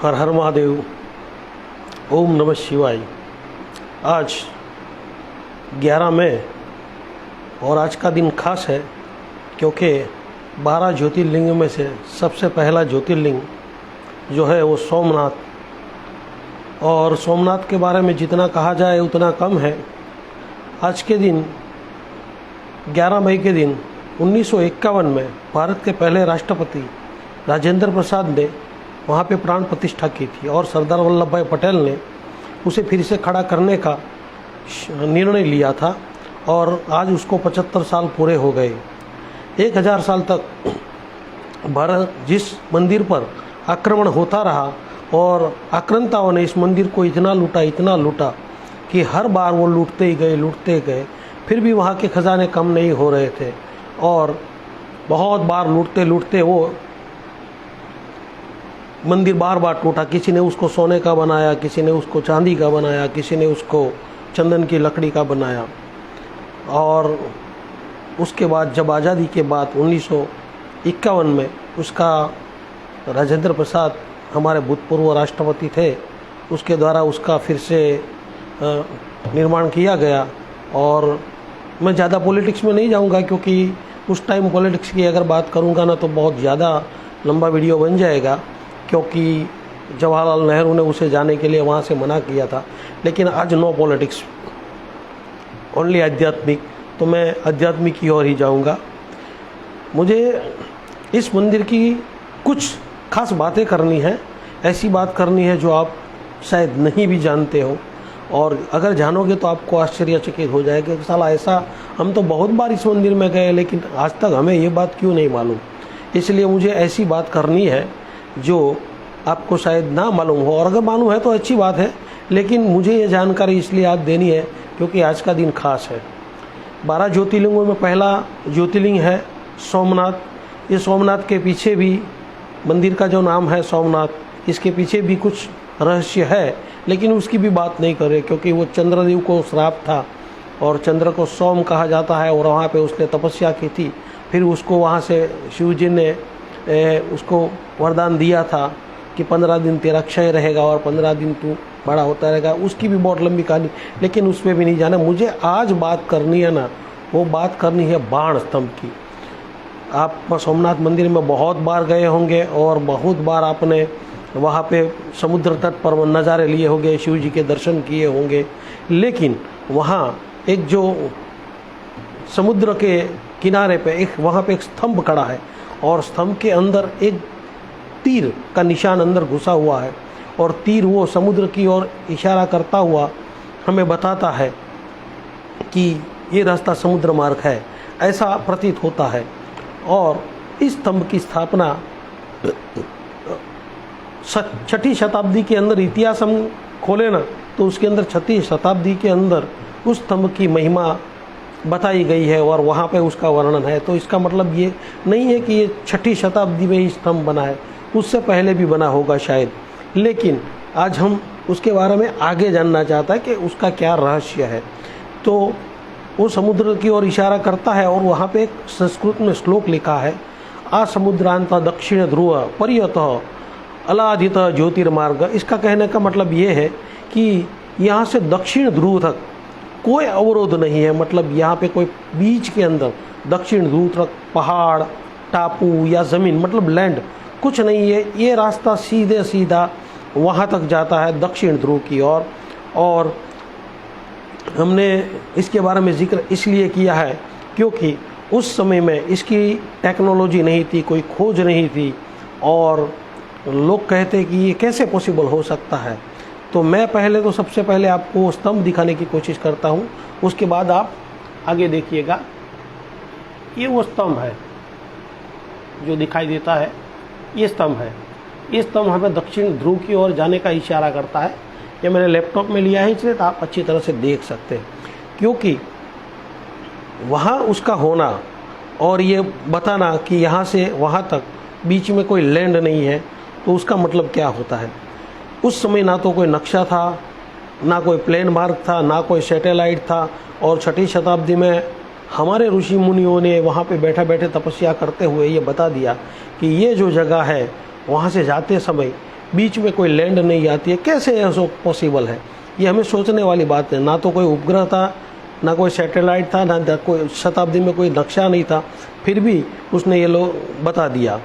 हर हर महादेव। ओम नमः शिवाय। आज 11 मई और आज का दिन खास है क्योंकि 12 ज्योतिर्लिंग में से सबसे पहला ज्योतिर्लिंग जो है वो सोमनाथ, और सोमनाथ के बारे में जितना कहा जाए उतना कम है। आज के दिन 11 मई के दिन 1951 में भारत के पहले राष्ट्रपति राजेंद्र प्रसाद ने वहाँ पे प्राण प्रतिष्ठा की थी और सरदार वल्लभ भाई पटेल ने उसे फिर से खड़ा करने का निर्णय लिया था और आज उसको 75 साल पूरे हो गए। 1000 साल तक भारत जिस मंदिर पर आक्रमण होता रहा और आक्रांताओं ने इस मंदिर को इतना लूटा कि हर बार वो लूटते ही गए, फिर भी वहाँ के खजाने कम नहीं हो रहे थे और बहुत बार लूटते वो मंदिर बार बार टूटा। किसी ने उसको सोने का बनाया, किसी ने उसको चांदी का बनाया, किसी ने उसको चंदन की लकड़ी का बनाया। और उसके बाद जब आज़ादी के बाद 1951 में उसका राजेंद्र प्रसाद हमारे भूतपूर्व राष्ट्रपति थे, उसके द्वारा उसका फिर से निर्माण किया गया। और मैं ज़्यादा पॉलिटिक्स में नहीं जाऊंगा क्योंकि उस टाइम पॉलिटिक्स की अगर बात करूंगा ना तो बहुत ज़्यादा लंबा वीडियो बन जाएगा, क्योंकि जवाहरलाल नेहरू ने उसे जाने के लिए वहाँ से मना किया था। लेकिन आज नो पॉलिटिक्स, ओनली आध्यात्मिक, तो मैं आध्यात्मिक की ओर ही जाऊँगा। मुझे इस मंदिर की कुछ खास बातें करनी है, ऐसी बात करनी है जो आप शायद नहीं भी जानते हो, और अगर जानोगे तो आपको आश्चर्यचकित हो जाएगा कि साला ऐसा, हम तो बहुत बार इस मंदिर में गए लेकिन आज तक हमें ये बात क्यों नहीं मालूम। इसलिए मुझे ऐसी बात करनी है जो आपको शायद ना मालूम हो, और अगर मालूम है तो अच्छी बात है, लेकिन मुझे ये जानकारी इसलिए आज देनी है क्योंकि आज का दिन खास है। 12 ज्योतिर्लिंगों में पहला ज्योतिर्लिंग है सोमनाथ। ये सोमनाथ के पीछे भी, मंदिर का जो नाम है सोमनाथ, इसके पीछे भी कुछ रहस्य है, लेकिन उसकी भी बात नहीं करें क्योंकि वो चंद्रदेव को श्राप था और चंद्र को सोम कहा जाता है और वहाँ पे उसने तपस्या की थी। फिर उसको वहाँ से शिव जी ने उसको वरदान दिया था कि 15 दिन तेरा क्षय रहेगा और 15 दिन तू बड़ा होता रहेगा। उसकी भी बहुत लंबी कहानी, लेकिन उसमें भी नहीं जाना। मुझे आज बात करनी है ना, वो बात करनी है बाण स्तंभ की। आप सोमनाथ मंदिर में बहुत बार गए होंगे और बहुत बार आपने वहाँ पे समुद्र तट पर नज़ारे लिए होंगे, शिव जी के दर्शन किए होंगे, लेकिन वहाँ एक जो समुद्र के किनारे पे एक वहाँ पे एक स्तंभ खड़ा है और स्तंभ के अंदर एक तीर का निशान अंदर घुसा हुआ है और तीर वो समुद्र की ओर इशारा करता हुआ हमें बताता है कि ये रास्ता समुद्र मार्ग है, ऐसा प्रतीत होता है। और इस स्तंभ की स्थापना 6ठी शताब्दी के अंदर, इतिहास हम खोले ना तो उसके अंदर 6ठी शताब्दी के अंदर उस स्तंभ की महिमा बताई गई है और वहाँ पे उसका वर्णन है। तो इसका मतलब ये नहीं है कि ये 6ठी शताब्दी में ही स्तंभ बना है, उससे पहले भी बना होगा शायद। लेकिन आज हम उसके बारे में आगे जानना चाहता है कि उसका क्या रहस्य है। तो वो समुद्र की ओर इशारा करता है और वहाँ पे एक संस्कृत में श्लोक लिखा है, आ समुद्रांत दक्षिण ध्रुव पर्यत अलादित ज्योतिर्मार्ग। इसका कहने का मतलब ये है कि यहाँ से दक्षिण ध्रुव तक कोई अवरोध नहीं है, मतलब यहाँ पे कोई बीच के अंदर दक्षिण ध्रुव तक पहाड़, टापू या ज़मीन, मतलब लैंड कुछ नहीं है। ये रास्ता सीधे सीधा वहाँ तक जाता है दक्षिण ध्रुव की ओर। और हमने इसके बारे में जिक्र इसलिए किया है क्योंकि उस समय में इसकी टेक्नोलॉजी नहीं थी, कोई खोज नहीं थी, और लोग कहते कि ये कैसे पॉसिबल हो सकता है। तो मैं पहले तो सबसे पहले आपको स्तंभ दिखाने की कोशिश करता हूँ, उसके बाद आप आगे देखिएगा। ये वो स्तंभ है जो दिखाई देता है, ये स्तंभ है। ये स्तंभ हमें दक्षिण ध्रुव की ओर जाने का इशारा करता है। ये मैंने लैपटॉप में लिया है इसलिए तो आप अच्छी तरह से देख सकते हैं, क्योंकि वहाँ उसका होना और ये बताना कि यहाँ से वहाँ तक बीच में कोई लैंड नहीं है, तो उसका मतलब क्या होता है। उस समय ना तो कोई नक्शा था, ना कोई प्लेन मार्ग था, ना कोई सैटेलाइट था, और 6ठी शताब्दी में हमारे ऋषि मुनियों ने वहाँ पे बैठे बैठे तपस्या करते हुए ये बता दिया कि ये जो जगह है वहाँ से जाते समय बीच में कोई लैंड नहीं आती है, कैसे ऐसा पॉसिबल है? ये हमें सोचने वाली बात है। ना तो कोई उपग्रह था, ना कोई सैटेलाइट था, ना कोई शताब्दी में कोई नक्शा नहीं था, फिर भी उसने ये लोग बता दिया।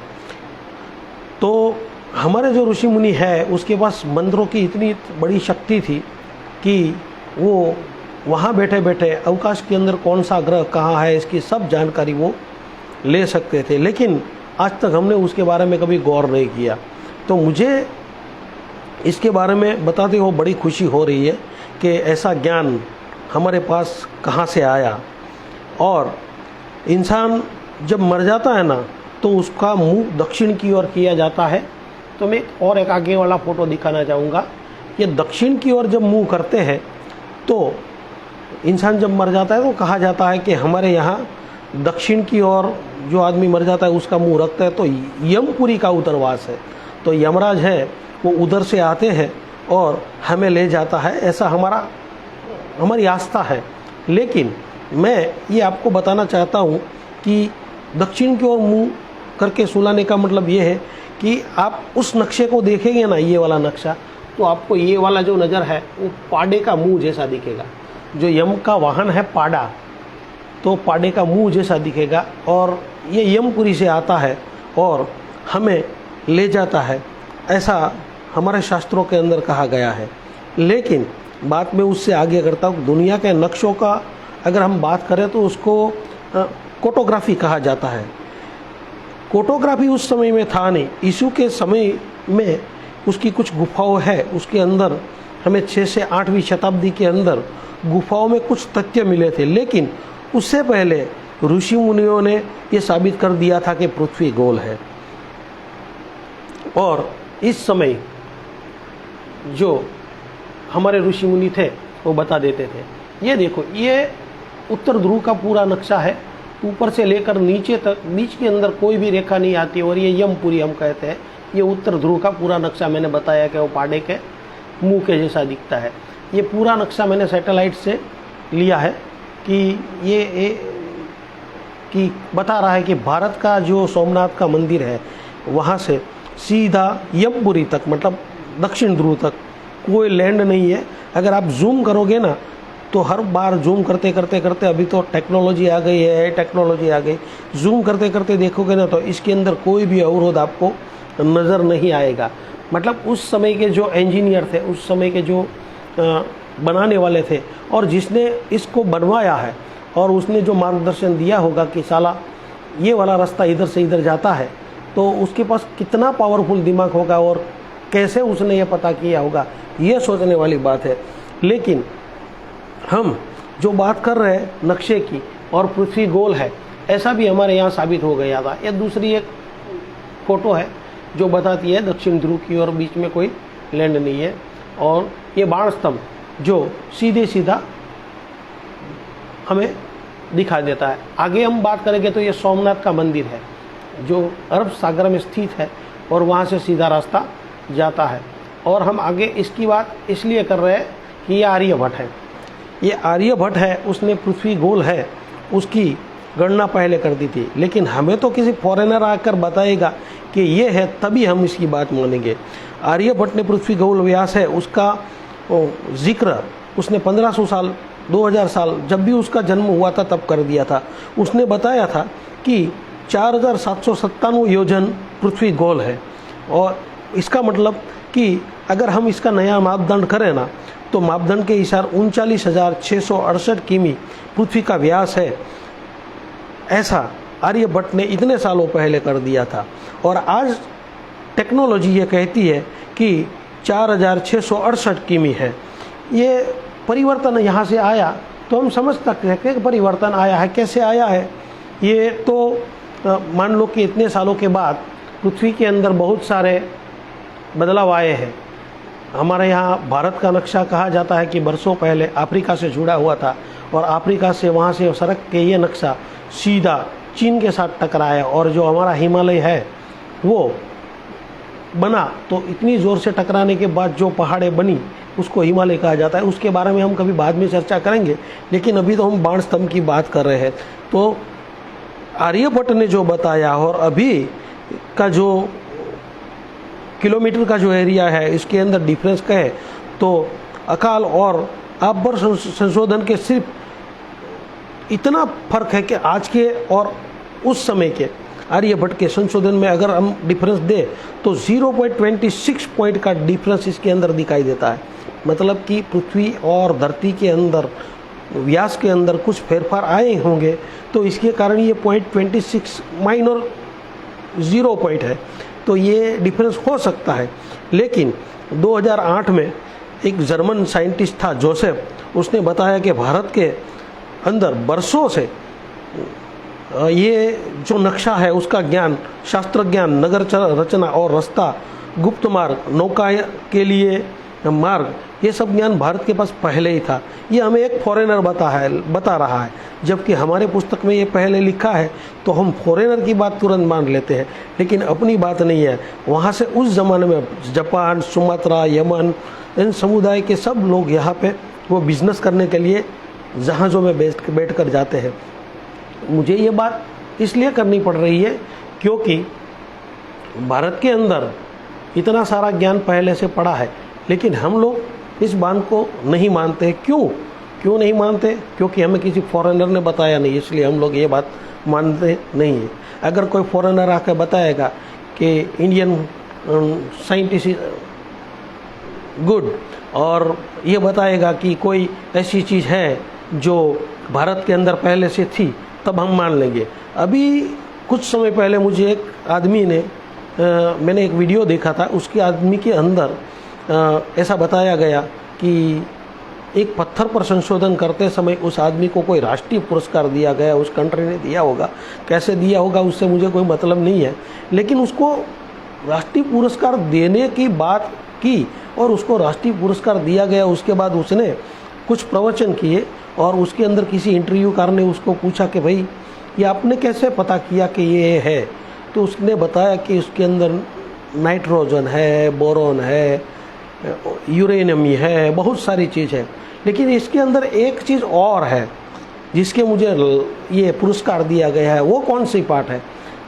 तो हमारे जो ऋषि मुनि है उसके पास मंत्रों की इतनी बड़ी शक्ति थी कि वो वहाँ बैठे बैठे अवकाश के अंदर कौन सा ग्रह कहाँ है इसकी सब जानकारी वो ले सकते थे, लेकिन आज तक हमने उसके बारे में कभी गौर नहीं किया। तो मुझे इसके बारे में बताते हुए बड़ी खुशी हो रही है कि ऐसा ज्ञान हमारे पास कहाँ से आया। और इंसान जब मर जाता है ना तो उसका मुंह दक्षिण की ओर किया जाता है। तो मैं और एक आगे वाला फ़ोटो दिखाना चाहूँगा। ये दक्षिण की ओर जब मुंह करते हैं तो इंसान जब मर जाता है तो कहा जाता है कि हमारे यहाँ दक्षिण की ओर जो आदमी मर जाता है उसका मुंह रखता है तो यमपुरी का उतरवास है, तो यमराज है वो उधर से आते हैं और हमें ले जाता है, ऐसा हमारी आस्था है। लेकिन मैं ये आपको बताना चाहता हूँ कि दक्षिण की ओर मुंह करके सुलाने का मतलब ये है कि आप उस नक्शे को देखेंगे ना, ये वाला नक्शा, तो आपको ये वाला जो नज़र है वो पाड़े का मुंह जैसा दिखेगा। जो यम का वाहन है पाड़ा, तो पाड़े का मुंह जैसा दिखेगा और ये यमपुरी से आता है और हमें ले जाता है, ऐसा हमारे शास्त्रों के अंदर कहा गया है। लेकिन बात मैं उससे आगे करता हूँ। दुनिया के नक्शों का अगर हम बात करें तो उसको कोटोग्राफी कहा जाता है। कोटोग्राफी उस समय में था नहीं, यीशु के समय में उसकी कुछ गुफाओं है, उसके अंदर हमें 6 से 8वीं शताब्दी के अंदर गुफाओं में कुछ तथ्य मिले थे। लेकिन उससे पहले ऋषि मुनियों ने ये साबित कर दिया था कि पृथ्वी गोल है। और इस समय जो हमारे ऋषि मुनि थे वो बता देते थे। ये देखो, ये उत्तर ध्रुव का पूरा नक्शा है, ऊपर से लेकर नीचे तक बीच के अंदर कोई भी रेखा नहीं आती और ये यमपुरी हम कहते हैं। ये उत्तर ध्रुव का पूरा नक्शा मैंने बताया कि वो पाड़े के मुंह के जैसा दिखता है। ये पूरा नक्शा मैंने सैटेलाइट से लिया है कि बता रहा है कि भारत का जो सोमनाथ का मंदिर है वहाँ से सीधा यमपुरी तक, मतलब दक्षिण ध्रुव तक कोई लैंड नहीं है। अगर आप जूम करोगे ना तो हर बार जूम करते करते करते, अभी तो टेक्नोलॉजी आ गई है, टेक्नोलॉजी आ गई, जूम करते करते देखोगे ना तो इसके अंदर कोई भी अवरोध आपको नज़र नहीं आएगा। मतलब उस समय के जो इंजीनियर थे, उस समय के जो बनाने वाले थे और जिसने इसको बनवाया है और उसने जो मार्गदर्शन दिया होगा कि साला ये वाला रास्ता इधर से इधर जाता है, तो उसके पास कितना पावरफुल दिमाग होगा और कैसे उसने ये पता किया होगा, ये सोचने वाली बात है। लेकिन हम जो बात कर रहे हैं नक्शे की और पृथ्वी गोल है, ऐसा भी हमारे यहाँ साबित हो गया था। ये दूसरी एक फ़ोटो है जो बताती है दक्षिण ध्रुव की और बीच में कोई लैंड नहीं है। और ये बाण स्तंभ जो सीधे सीधा हमें दिखा देता है। आगे हम बात करेंगे तो ये सोमनाथ का मंदिर है जो अरब सागर में स्थित है और वहाँ से सीधा रास्ता जाता है। और हम आगे इसकी बात इसलिए कर रहे हैं कि ये आर्यभट्ट है। ये आर्यभट्ट है, उसने पृथ्वी गोल है उसकी गणना पहले कर दी थी। लेकिन हमें तो किसी फॉरेनर आकर बताएगा कि ये है तभी हम इसकी बात मानेंगे। आर्यभट्ट ने पृथ्वी गोल व्यास है उसका जिक्र उसने 1500 साल 2000 साल जब भी उसका जन्म हुआ था तब कर दिया था। उसने बताया था कि 4797 योजन पृथ्वी गोल है। और इसका मतलब कि अगर हम इसका नया मापदंड करें ना तो मापदंड के हिसाब 39,668 किमी पृथ्वी का व्यास है। ऐसा आर्यभट्ट ने इतने सालों पहले कर दिया था। और आज टेक्नोलॉजी ये कहती है कि 4,668 किमी है। ये परिवर्तन यहाँ से आया तो हम समझ सकते हैं कि परिवर्तन आया है। कैसे आया है ये तो मान लो कि इतने सालों के बाद पृथ्वी के अंदर बहुत सारे बदलाव आए हैं। हमारे यहाँ भारत का नक्शा कहा जाता है कि बरसों पहले अफ्रीका से जुड़ा हुआ था और अफ्रीका से वहाँ से सरक के ये नक्शा सीधा चीन के साथ टकराया और जो हमारा हिमालय है वो बना। तो इतनी ज़ोर से टकराने के बाद जो पहाड़ें बनी उसको हिमालय कहा जाता है। उसके बारे में हम कभी बाद में चर्चा करेंगे, लेकिन अभी तो हम बाण स्तंभ की बात कर रहे हैं। तो आर्यभट्ट ने जो बताया और अभी का जो किलोमीटर का जो एरिया है इसके अंदर डिफरेंस कहे तो अकाल और आभर संशोधन के सिर्फ इतना फर्क है कि आज के और उस समय के आर्यभट्ट के संशोधन में अगर हम डिफरेंस दें तो 0.26 पॉइंट का डिफरेंस इसके अंदर दिखाई देता है। मतलब कि पृथ्वी और धरती के अंदर व्यास के अंदर कुछ फेरफार आए होंगे, तो इसके कारण ये 0.26 माइनर 0 पॉइंट है, तो ये डिफरेंस हो सकता है। लेकिन 2008 में एक जर्मन साइंटिस्ट था जोसेफ, उसने बताया कि भारत के अंदर बरसों से ये जो नक्शा है उसका ज्ञान, शास्त्र ज्ञान, नगर रचना और रास्ता, गुप्त मार्ग, नौका के लिए मार्ग, ये सब ज्ञान भारत के पास पहले ही था। ये हमें एक फॉरेनर बता रहा है, जबकि हमारे पुस्तक में ये पहले लिखा है, तो हम फॉरेनर की बात तुरंत मान लेते हैं, लेकिन अपनी बात नहीं है। वहाँ से उस ज़माने में जापान, सुमात्रा, यमन, इन समुदाय के सब लोग यहाँ पे वो बिज़नेस करने के लिए जहाज़ों में बैठ कर जाते हैं। मुझे ये बात इसलिए करनी पड़ रही है क्योंकि भारत के अंदर इतना सारा ज्ञान पहले से पड़ा है, लेकिन हम लोग इस बात को नहीं मानते। क्यों नहीं मानते? क्योंकि हमें किसी फॉरेनर ने बताया नहीं, इसलिए हम लोग ये बात मानते नहीं है। अगर कोई फॉरेनर आकर बताएगा कि इंडियन साइंटिस्ट गुड, और ये बताएगा कि कोई ऐसी चीज़ है जो भारत के अंदर पहले से थी, तब हम मान लेंगे। अभी कुछ समय पहले मुझे एक आदमी ने मैंने एक वीडियो देखा था, उसके आदमी के अंदर ऐसा बताया गया कि एक पत्थर पर संशोधन करते समय उस आदमी को कोई राष्ट्रीय पुरस्कार दिया गया, उस कंट्री ने दिया होगा, कैसे दिया होगा उससे मुझे कोई मतलब नहीं है, लेकिन उसको राष्ट्रीय पुरस्कार देने की बात की और उसको राष्ट्रीय पुरस्कार दिया गया। उसके बाद उसने कुछ प्रवचन किए और उसके अंदर किसी इंटरव्यूकार ने उसको पूछा कि भाई ये आपने कैसे पता किया कि ये है, तो उसने बताया कि उसके अंदर नाइट्रोजन है, बोरोन है, यूरेनियम है, बहुत सारी चीज़ है, लेकिन इसके अंदर एक चीज़ और है जिसके मुझे ये पुरस्कार दिया गया है। वो कौन सी पार्ट है?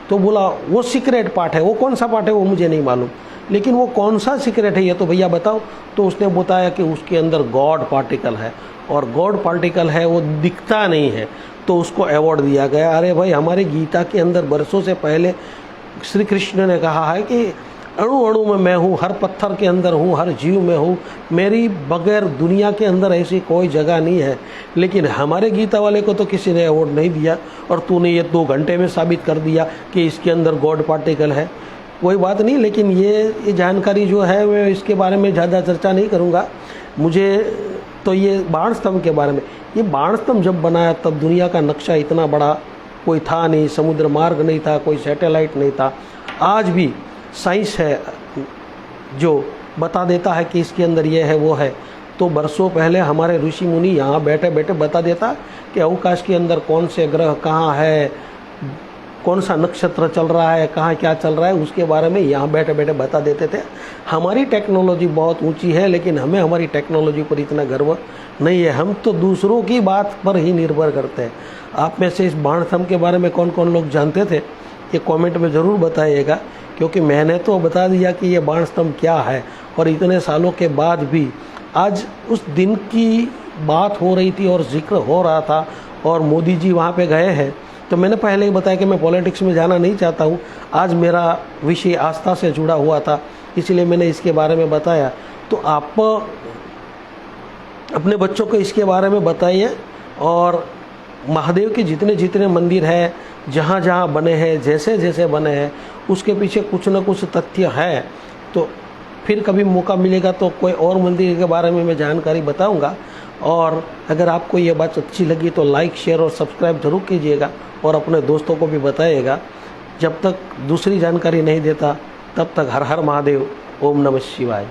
तो बोला वो सीक्रेट पार्ट है। वो कौन सा पार्ट है वो मुझे नहीं मालूम, लेकिन वो कौन सा सीक्रेट है ये तो भैया बताओ। तो उसने बताया कि उसके अंदर गॉड पार्टिकल है, और गॉड पार्टिकल है वो दिखता नहीं है, तो उसको अवार्ड दिया गया। अरे भाई, हमारे गीता के अंदर बरसों से पहले श्री कृष्ण ने कहा है कि अणु अणु में मैं हूँ, हर पत्थर के अंदर हूँ, हर जीव में हूँ, मेरी बगैर दुनिया के अंदर ऐसी कोई जगह नहीं है। लेकिन हमारे गीता वाले को तो किसी ने अवार्ड नहीं दिया, और तूने ये 2 घंटे में साबित कर दिया कि इसके अंदर गॉड पार्टिकल है। कोई बात नहीं, लेकिन ये जानकारी जो है मैं इसके बारे में ज़्यादा चर्चा नहीं करूँगा। मुझे तो ये बाण स्तंभ के बारे में, ये बाण स्तंभ जब बनाया तब दुनिया का नक्शा इतना बड़ा कोई था नहीं, समुद्र मार्ग नहीं था, कोई सैटेलाइट नहीं था। आज भी साइंस है जो बता देता है कि इसके अंदर ये है वो है, तो बरसों पहले हमारे ऋषि मुनि यहाँ बैठे बैठे बता देता कि अवकाश के अंदर कौन से ग्रह कहाँ है, कौन सा नक्षत्र चल रहा है, कहाँ क्या चल रहा है, उसके बारे में यहाँ बैठे बैठे बता देते थे। हमारी टेक्नोलॉजी बहुत ऊंची है, लेकिन हमें हमारी टेक्नोलॉजी पर इतना गर्व नहीं है। हम तो दूसरों की बात पर ही निर्भर करते हैं। आप में से इस बाण स्तंभ के बारे में कौन कौन लोग जानते थे ये कमेंट में ज़रूर बताइएगा, क्योंकि मैंने तो बता दिया कि ये बाण स्तंभ क्या है, और इतने सालों के बाद भी आज उस दिन की बात हो रही थी और जिक्र हो रहा था, और मोदी जी वहाँ पे गए हैं। तो मैंने पहले ही बताया कि मैं पॉलिटिक्स में जाना नहीं चाहता हूँ। आज मेरा विषय आस्था से जुड़ा हुआ था, इसलिए मैंने इसके बारे में बताया। तो आप अपने बच्चों को इसके बारे में बताइए, और महादेव के जितने जितने मंदिर हैं, जहाँ जहाँ बने हैं, जैसे जैसे बने हैं, उसके पीछे कुछ न कुछ तथ्य है। तो फिर कभी मौका मिलेगा तो कोई और मंदिर के बारे में मैं जानकारी बताऊंगा। और अगर आपको ये बात अच्छी लगी तो लाइक, शेयर और सब्सक्राइब जरूर कीजिएगा, और अपने दोस्तों को भी बताइएगा। जब तक दूसरी जानकारी नहीं देता तब तक हर हर महादेव, ओम नमः शिवाय।